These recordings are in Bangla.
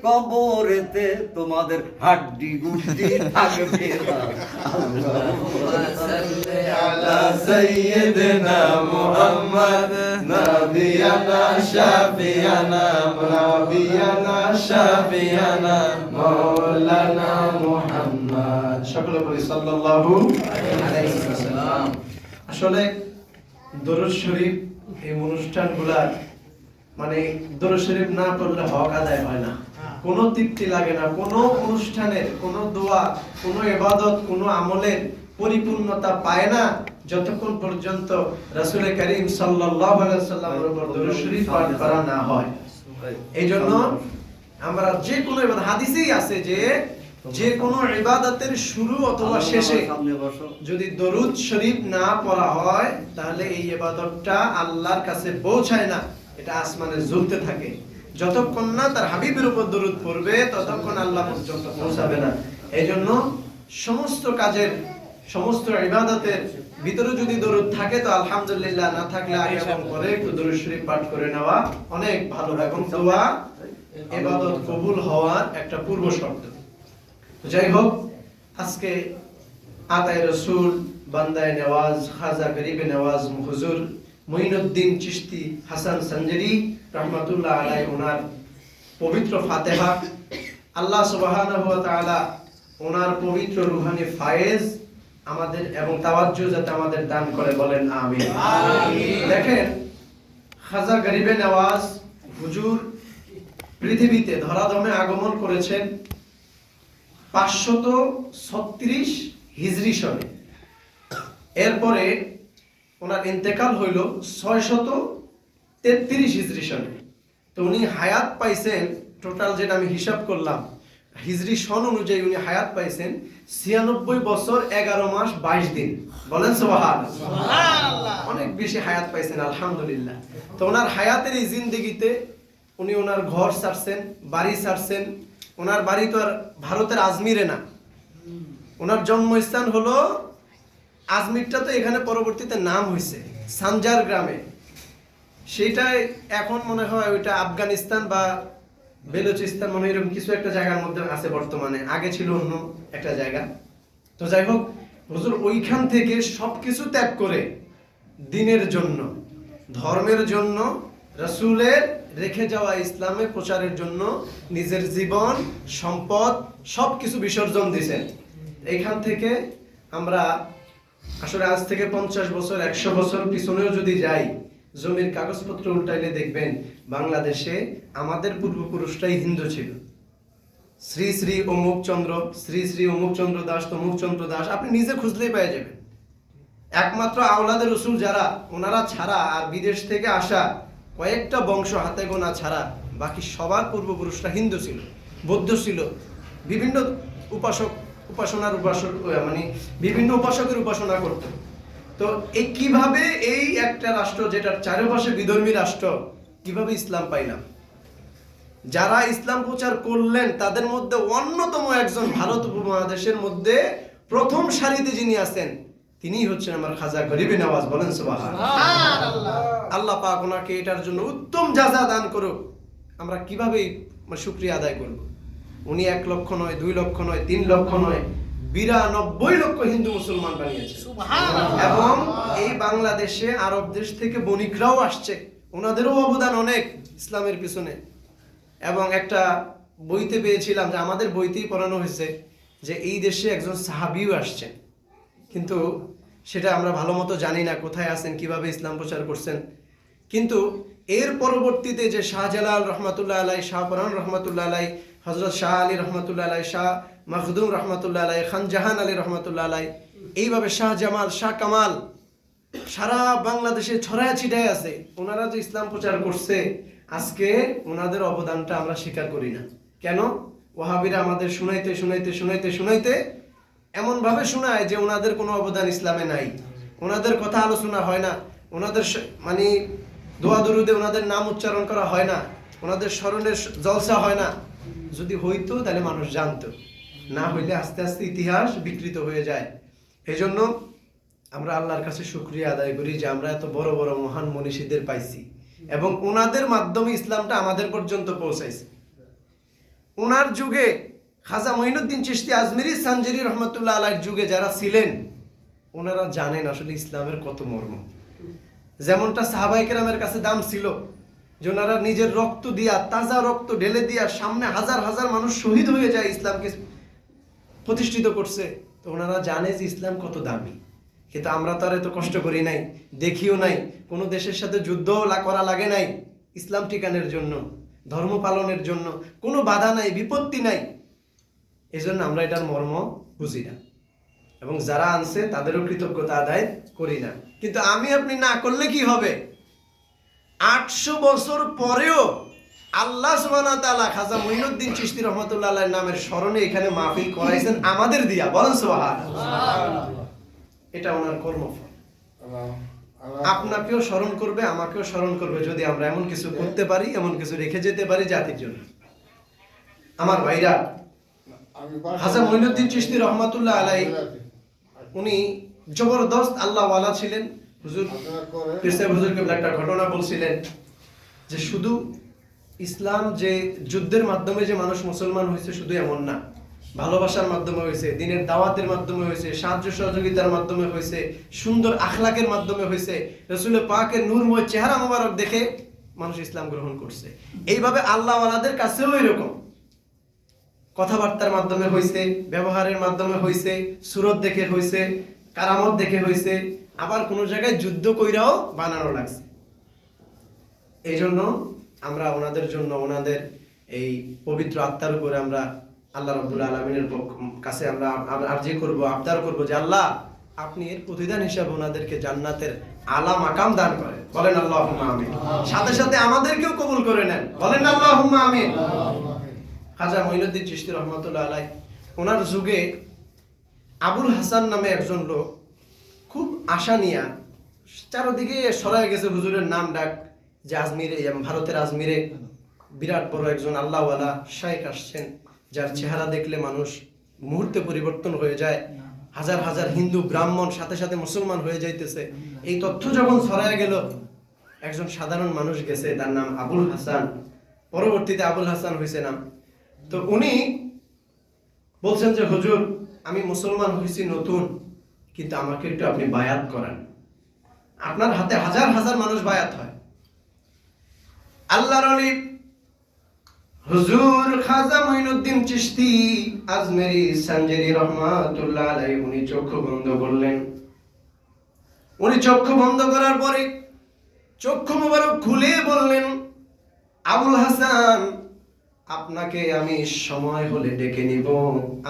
কবরেতে তোমাদের হাড্ডি গুড্ডি থাকবে না। আলা সাইয়্যিদিনা মুহাম্মদ নাবিয়ানা শাফিয়ানা মাওলানা মুহাম্মদ। সকলে বলি সাল্লাল্লাহু আলাইহি ওয়াসাল্লাম। আসলে দরুদ শরীফ এই অনুষ্ঠানগুলার মানে দরুদ শরীফ না পড়লে হক আদায় হয় না, কোনো তৃপ্তি লাগে না, কোনো অনুষ্ঠানের কোনো দোয়া কোনো ইবাদত কোনো আমলের পরিপূর্ণতা পায় না যতক্ষণ পর্যন্ত রাসূল করিম সাল্লাল্লাহু আলাইহি ওয়াসাল্লামের উপর দরুদ শরীফ পাঠ করা না হয়। এইজন্য আমরা যে কোনো ইবাদত, হাদিসেই আছে যে কোনো ইবাদতের শুরু অথবা শেষে যদি দরুদ শরীফ না পড়া হয় তাহলে এই ইবাদতটা আল্লাহর কাছে পৌঁছায় না, এটা আসমানে ঝুলতে থাকে। যতক্ষণ না তার হাবিবের উপর দরুদ পড়বে ততক্ষণ আল্লাহ পর্যন্ত পৌঁছাবে না। এইজন্য সমস্ত কাজের সমস্ত ইবাদতের ভিতরে যদি দরুদ থাকে তো আলহামদুলিল্লাহ, না থাকলে আগে এবং পরে একটু দরুদ শরীফ পাঠ করে নেওয়া অনেক ভালো। এবং দোয়া ইবাদত কবুল হওয়ার একটা পূর্ব শর্ত। যাই হোক, আজকে আতায়ে রাসূল বান্দায়ে নেওয়াজ খাজা গরিবে নেওয়াজ হুজুর মুঈনুদ্দিন চিশতি হাসান সঞ্জরি রাহমাতুল্লাহ আলাইহি ওনার পবিত্র ফাতিহা, আল্লাহ সুবহানাহু ওয়া তাআলা ওনার পবিত্র রূহানি ফায়েজ আমাদের এবং তাওয়াজ্জু যাতে আমাদের দান করে, বলেন আমিন। দেখেন, খাজা গরিবে নেওয়াজ হুজুর পৃথিবীতে ধরাধামে আগমন করেছেন 536 হিজরি সনে। এরপরে ওনার ইন্তেকাল হইল 633 হিজরি সনে। তো উনি হায়াত পাইছেন, টোটাল যেটা আমি হিসাব করলাম হিজরি সন অনুযায়ী উনি হায়াত পাইছেন 96 বছর 11 মাস 22 দিন। বলেন সুবহানাল্লাহ। অনেক বেশি হায়াত পাইছেন আলহামদুলিল্লাহ। তো ওনার হায়াতের এই জিন্দেগিতে উনি ওনার ঘর ছাড়ছেন, বাড়ি ছাড়ছেন। ওনার বাড়ি তো আর ভারতের আজমিরে না, ওনার জন্মস্থান হলো আজমিরটা, তো এখানে পরবর্তীতে নাম হয়েছে সানজার গ্রামে। সেটাই এখন মনে হয় ওইটা আফগানিস্তান বা বেলুচিস্তান মনে হয় এরকম কিছু একটা জায়গার মধ্যে আছে বর্তমানে, আগে ছিল অন্য একটা জায়গা। তো যাই হোক, হুজুর ওইখান থেকে সবকিছু ত্যাগ করে দ্বীনের জন্য, ধর্মের জন্য, রাসূলের রেখে যাওয়া ইসলামের প্রচারের জন্য নিজের জীবন সম্পদ সবকিছু বিসর্জন দিয়েছেন। এইখান থেকে আমরা আসলে আজ থেকে 50 বছর 100 বছর পিছনেও যদি যাই, জমির কাগজপত্র উল্টাইলে দেখবেন বাংলাদেশে আমাদের পূর্বপুরুষরাই হিন্দু ছিল। শ্রী শ্রী অমুক চন্দ্র, শ্রী শ্রী অমুক চন্দ্র দাস, তমুক চন্দ্র দাস, আপনি নিজে খুঁজলেই পেয়ে যাবেন। একমাত্র আওলাদের রসুল যারা, ওনারা ছাড়া আর বিদেশ থেকে আসা কয়েকটা বংশ হাতে গোনা ছাড়া বাকি সবার পূর্বপুরুষরা হিন্দু ছিল, বৌদ্ধ ছিল, বিভিন্ন মানে বিভিন্ন উপাসকের উপাসনা করত। তো এই কিভাবে এই একটা রাষ্ট্র যেটার চারপাশে বিধর্মী রাষ্ট্র, কিভাবে ইসলাম পাইলাম? যারা ইসলাম প্রচার করলেন তাদের মধ্যে অন্যতম একজন, ভারত উপমহাদেশের মধ্যে প্রথম সারিতে যিনি আছেন তিনিই হচ্ছেন আমার খাজা গরিবে নেওয়াজ। বলেন সুবহানাল্লাহ। আল্লাহ পাক ওনাকে এটার জন্য উত্তম জাযা দান করুক। আমরা কিভাবে শুকরিয়া আদায় করব? উনি 1 লক্ষ নয়, 2 লক্ষ নয়, 3 লক্ষ নয়, 92 লক্ষ হিন্দু মুসলমান বানিয়েছে। এবং এই বাংলাদেশে আরব দেশ থেকে বণিকরাও আসছে, ওনাদেরও অবদান অনেক ইসলামের পিছনে। এবং একটা বইতে পেয়েছিলাম, যে আমাদের বইতেই পড়ানো হয়েছে যে এই দেশে একজন সাহাবীও আসছেন, কিন্তু সেটা আমরা ভালো মতো জানি না কোথায় আছেন, কিভাবে ইসলাম প্রচার করছেন। কিন্তু এর পরবর্তীতে যে শাহজালাল রহমাতুল্লাহ আলাই, শাহপরান রহমাতুল্লাহ আলাই, হযরত শাহ আলী রহমাতুল্লাহ আলাই, শাহ মখদুম রহমাতুল্লাহ আলাই, খান জাহান আলী রহমাতুল্লাহ আলাই, এইভাবে শাহ জামাল, শাহ কামাল সারা বাংলাদেশে ছড়ায় ছিটায় আছে। ওনারা যে ইসলাম প্রচার করছে, আজকে ওনাদের অবদানটা আমরা স্বীকার করি না। কেন? ওয়াহাবিরা আমাদের শুনাইতে শুনাইতে শুনাইতে শুনাইতে এমন ভাবে শোনায় যে ওনাদের কোনো অবদান ইসলামে নাই, ওনাদের কথা আলোচনা হয় না, ওনাদের মানে দোয়া দরুদে ওনাদের নাম উচ্চারণ করা হয় না, ওনাদের স্মরণের জলসা হয় না। যদি হইতো তাহলে মানুষ জানতো, না হইলে আস্তে আস্তে ইতিহাস বিকৃত হয়ে যায়। এই জন্য আমরা আল্লাহর কাছে শুকরিয়া আদায় করি যে আমরা এত বড় বড় মহান মনীষীদের পাইছি এবং ওনাদের মাধ্যমে ইসলামটা আমাদের পর্যন্ত পৌঁছাইছে। ওনার যুগে খাজা মঈনুদ্দিন চিশতি আজমিরি সানজারি রহমতুল্লাহ আলাইহির যুগে যারা ছিলেন ওনারা জানেন আসলে ইসলামের কত মর্ম। যেমনটা সাহাবায়ে কেরামের কাছে দাম ছিল যে ওনারা নিজের রক্ত দিয়া, তাজা রক্ত ঢেলে দিয়া সামনে হাজার হাজার মানুষ শহীদ হয়ে যায় ইসলামকে প্রতিষ্ঠিত করছে, তো ওনারা জানে যে ইসলাম কত দামি। কিন্তু আমরা তো আর এত কষ্ট করি নাই, দেখিও নাই, কোনো দেশের সাথে যুদ্ধ করা লাগে নাই ইসলাম টিকানোর জন্য, ধর্ম পালনের জন্য কোনো বাধা নাই, বিপত্তি নাই। এই জন্য আমরা এটার মর্ম বুঝি না এবং যারা আনছে তাদেরও কৃতজ্ঞতা আদায় করি না। কিন্তু আমি আপনি না করলে কি হবে? 800 বছর পরেও আল্লাহ সুবহানাহু ওয়া তাআলা খাজা মঈনুদ্দিন চিশতি রহমাতুল্লাহ আলাইহির নামের স্মরণে এখানে মাহফিল করাইছেন আমাদের দিয়া। বলেন সুবহানাল্লাহ। এটা ওনার কর্মফল। আপনাকেও স্মরণ করবে, আমাকেও স্মরণ করবে যদি আমরা এমন কিছু করতে পারি, এমন কিছু রেখে যেতে পারি জাতির জন্য। আমার ভাইরা, খাজা মঈনুদ্দিন চিশতি রহমাতুল্লাহ আলাইহি উনি জবরদস্ত আল্লাহওয়ালা ছিলেন। হুজুর পীর সাহেব হুজুরকে একটা ঘটনা বলছিলেন যে শুধু ইসলাম যে যুদ্ধের মাধ্যমে যে মানুষ মুসলমান হয়েছে শুধু এমন না, ভালোবাসার মাধ্যমে হয়েছে, দিনের দাওয়াতের মাধ্যমে হয়েছে, সাহায্য সহযোগিতার মাধ্যমে হয়েছে, সুন্দর আখলাকের মাধ্যমে হয়েছে, রাসূল পাকের নূরময় চেহারা মোবারক দেখে মানুষ ইসলাম গ্রহণ করছে। এইভাবে আল্লাহওয়ালাদের কাছেও এরকম কথাবার্তার মাধ্যমে হয়েছে, ব্যবহারের মাধ্যমে হয়েছে, সুরত দেখে হয়েছে, কারামত দেখে হয়েছে, আবার কোন জায়গায় যুদ্ধ কইরাও বানানো লাগছে। এই জন্য আমরা ওনাদের জন্য, ওনাদের এই পবিত্র আত্মার উপরে আমরা আল্লাহ রাব্বুল আলামিনের কাছে আমরা আরজি করব, আবদার করব যে আল্লাহ আপনি এর প্রতিদান হিসাবে ওনাদেরকে জান্নাতের আলা মাকাম দান করেন। বলেন আল্লাহুম্মা আমিন। সাথে সাথে আমাদেরকেও কবুল করে নেন। বলেন আল্লাহুম্মা আমিন। খাজা মঈনুদ্দিন চিশতি রহমাতুল্লাহ আলাইহি ওনার যুগে আবুল হাসান নামে একজন লোক খুব আশা নিয়া চারদিকে ছড়ায় গেছে হুজুরের নাম ডাক যে আজমিরে, ভারতের আজমিরে বিরাট বড় একজন আল্লাহওয়ালা শাইখ আসছেন যার চেহারা দেখলে মানুষ মুহূর্তে পরিবর্তন হয়ে যায়, হাজার হাজার হিন্দু ব্রাহ্মণ সাথে সাথে মুসলমান হয়ে যাইতেছে। এই তথ্য যখন ছড়ায় গেল, একজন সাধারণ মানুষ গেছে, তার নাম আবুল হাসান, পরবর্তীতে আবুল হাসান হয়েছে নাম। তো উনি বলছেন যে হুজুর আমি মুসলমান হয়েছি নতুন, কিন্তু আমাকে একটু আপনি বায়াত করান। আপনার হাতে হাজার হাজার মানুষ বায়াত হয়। আল্লাহর ওলি হুজুর খাজা মঈনুদ্দিন চিশতি আজমেরি সানজারি রহমাতুল্লাহ আলাইহি উনি চক্ষু বন্ধ করলেন। উনি চক্ষু বন্ধ করার পরে চক্ষু মোবারক খুলে বললেন, আবুল হাসান আপনাকে আমি সময় হলে ডেকে নিব,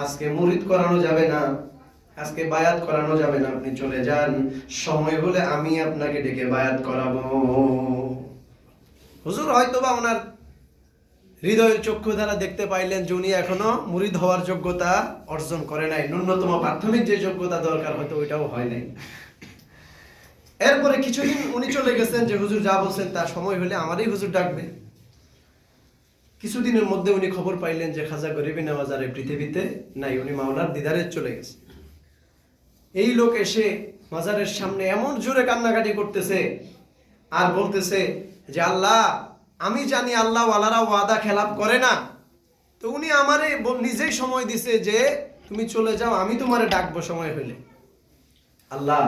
আজকে মুরিদ করানো যাবে না, আজকে বায়াত করানো যাবে না, আপনি চলে যান, সময় হলে আমি আপনাকে ডেকে বায়াত করাবো। হুজুর হয়তোবা ওনার হৃদয়ের চক্ষু দ্বারা দেখতে পাইলেন যে উনি এখনো মুরিদ হওয়ার যোগ্যতা অর্জন করে নাই, ন্যূনতম প্রাথমিক যে যোগ্যতা দরকার হয়তো ওইটাও হয় নাই। এরপরে কিছুদিন উনি চলে গেছেন যে হুজুর যা বলছেন তার সময় হলে আমারই হুজুর ডাকবে। কিছুদিনের মধ্যে উনি খবর পাইলেন যে খাজা গরিবি নওয়াজ আর পৃথিবীতে নাই, উনি মাওলার দিদারে চলে গেছে। এই লোক এসে মাজারের সামনে এমন জোরে কান্নাকাটি করতেছে আর বলতেছে যে আল্লাহ আমি জানি আল্লাহ ওয়ালারা ওয়াদা খেলাপ করে না, তো উনি আমারে নিজেই সময় দিছে যে তুমি চলে যাও, আমি তোমারে ডাকবো সময় হইলে। আল্লাহ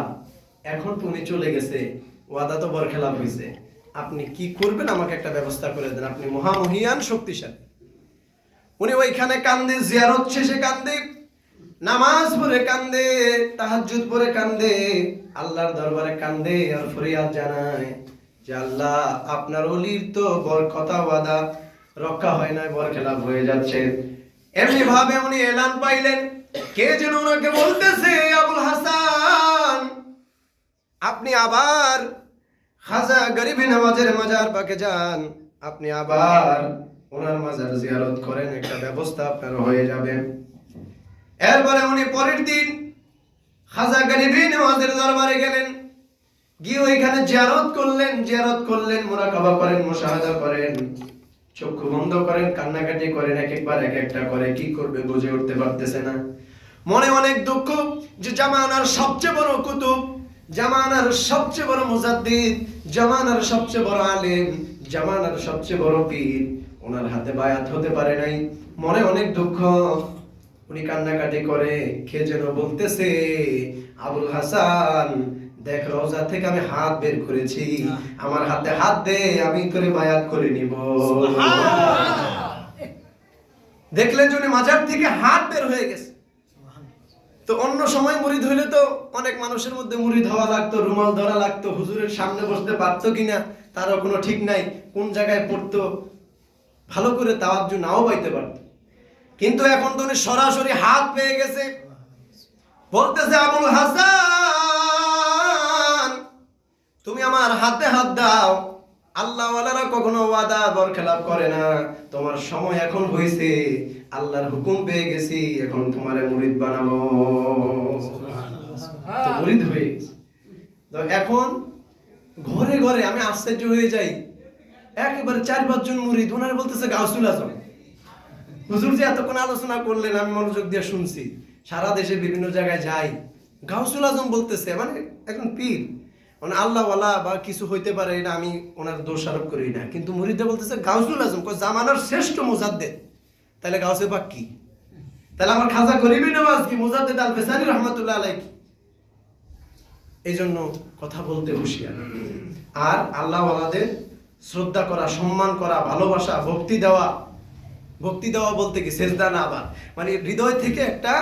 এখন তুমি চলে গেছে, ওয়াদা তো বরখেলাপ হয়েছে, আপনি কি করবেন আমাকে একটা ব্যবস্থা করে দেন, আপনি মহামহিয়ান শক্তিশালী। উনি ওইখানে কান্দে, জিয়ারত শেষে কান্দে, নামাজ পড়ে কান্দে, তাহাজ্জুদ পড়ে কান্দে, আল্লাহর দরবারে কান্দে আর ফরিয়াদ জানায় যে আল্লাহ আপনার ওলির তো কথা ওয়াদা রক্ষা হয় না, বরখেলাপ হয়ে যাচ্ছে। এমনি ভাবে উনি এলান পাইলেন, কে যেন ওনাকে বলতেছে আবুল হাসান আপনি আবার খাজা গরিবি নওয়াজের মাজার পাকে যান, আপনি আবার ওনার মাজার জিয়ারত করেন, একটা ব্যবস্থা আপনার হয়ে যাবে। এরপরে উনি পরের দিন খাজা গরিবি নওয়াজের দরবারে গেলেন, গিয়ে ওইখানে জিয়ারত করলেন, মুরাকাবা করেন, মুশাহাদা করেন, চক্ষু বন্ধ করেন, কান্নাকাটি করেন, এক একবার এক একটা করে কি করবে বুঝে উঠতে পারতেছে না। মনে অনেক দুঃখ যে জামানার সবচেয়ে বড় কুতুব, জামানার সবচেয়ে বড় মুজাদ্দিদ, জামানার সবচেয়ে বড় আলেম, জামানার সবচেয়ে বড় পীর ওনার হাতে বায়াত হতে পারে নাই, মনে অনেক দুঃখ। উনি কান্নাকাটি করে কে যেন বলতেছে, আবুল হাসান দেখ, রওজা থেকে আমি হাত বের করেছি, আমার হাতে হাত দে, আমি তোরে বায়াত করে নিব। দেখলেন যে উনি মাজার থেকে হাত বের হয়ে গেছে। তো অন্য সময় মুরিদ হইলে তো অনেক মানুষের মধ্যে মুরিদ হওয়া লাগতো, রুমাল ধরা লাগতো, হুজুরের সামনে বসতে পারতো কিনা তারও কোনো ঠিক নাই, কোন জায়গায় পড়তো, ভালো করে তাওয়াজ্জু নাও পাইতে পারত। কিন্তু এখন তো উনি সরাসরি হাত পেয়ে গেছে, বলতেছে আবুল হাসান তুমি আমার হাতে হাত দাও। আল্লাহ ওয়ালারা কখনো ওয়াদা বরখেলাপ করে না, তোমার সময় এখন হয়েছে, আল্লাহর হুকুম পেয়ে গেছি, এখন তোমারে মুরিদ বানাবো। তো মুরিদ হয়ে গেছে। তো এখন ঘরে ঘরে আমি আশ্চর্য হয়ে যাই, একেবারে 4-5 জন মুরিদ, ওনারা বলতেছে গাউসুল আজম। হুজুর যে এতক্ষণ আলোচনা করলেন আমি মনোযোগ দিয়ে শুনছি, সারা দেশে বিভিন্ন জায়গায় যাই, গাউসুল আজম বলতেছে, মানে এখন পীর, মানে আল্লাহ ওয়ালা বা কিছু হইতে পারে, এটা আমি ওনার দোষ আরোপ করি না, কিন্তু মুরিদে বলতেছে গাউসুল আজম, জামানার শ্রেষ্ঠ মুজাদ্দেদ। তাহলে গাউসে পাক কি? তাহলে আমার খাজা গরিবী নওয়াজ কি? মুজাদ্দেদ আল ফেসানি রহমাতুল্লাহ আলাইহি কি? এই জন্য কথা বলতে হুঁশিয়ার। আর আল্লাহ ওয়ালাদের শ্রদ্ধা করা, সম্মান করা, ভালোবাসা, ভক্তি দেওয়া বলতে কি সেজদা না, আবার মানে হৃদয় থেকে একটা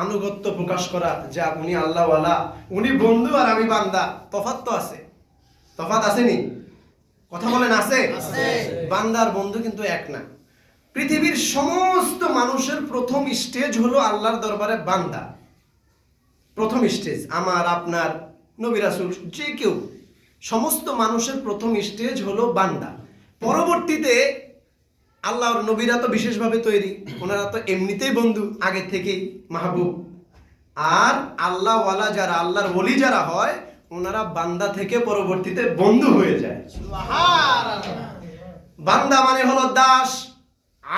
আনুগত্য প্রকাশ করা, যে উনি আল্লাহ ওয়ালা, উনি বন্ধু আর আমি বান্দা। তফাৎ তো আছে, তফাৎ আসেনি? কথা বলেন আছে? বান্দার বন্ধু কিন্তু এক না। পৃথিবীর সমস্ত মানুষের প্রথম স্টেজ হলো আল্লাহর দরবারে বান্দা। প্রথম স্টেজ আমার, আপনার, নবী রাসূল, যে কেউ, সমস্ত মানুষের প্রথম স্টেজ হলো বান্দা। পরবর্তীতে আল্লাহর নবীরা তো বিশেষভাবে তৈরি, ওনারা তো এমনিতেই বন্ধু, আগে থেকেই মাহবুব। আর আল্লাহ ওয়ালা যারা, আল্লাহর ওলি যারা হয়, ওনারা বান্দা থেকে পরবর্তীতে বন্ধু হয়ে যায়। বান্দা মানে হলো দাস,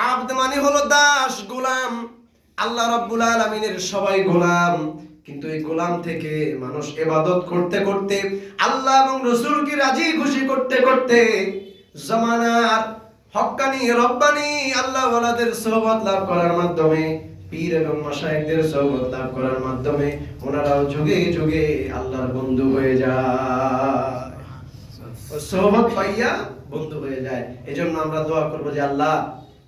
আব্দ মানে হলো দাস, গোলাম। আল্লাহ রাব্বুল আলামিনের সবাই গোলাম, কিন্তু এই গোলাম থেকে মানুষ ইবাদত করতে করতে, আল্লাহ এবং রাসূলকে রাজি খুশি করতে করতে, জামানার হক্কানি রব্বানি আল্লাহ ওয়ালাদের সোহবত লাভ করার মাধ্যমে, পীর এবং মাশায়েখদের সোহবত লাভ করার মাধ্যমে ওনারাও যুগে যুগে আল্লাহর বন্ধু হয়ে যায়, সোহবত পাইয়া বন্ধু হয়ে যায়। এজন্য আমরা দোয়া করব যে আল্লাহ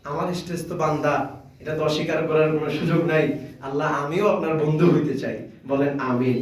আমার স্টেজ তো বান্দা, এটা তো অস্বীকার করার কোনো সুযোগ নাই, আল্লাহ আমিও আপনার বন্ধু হইতে চাই। বলেন আমিন।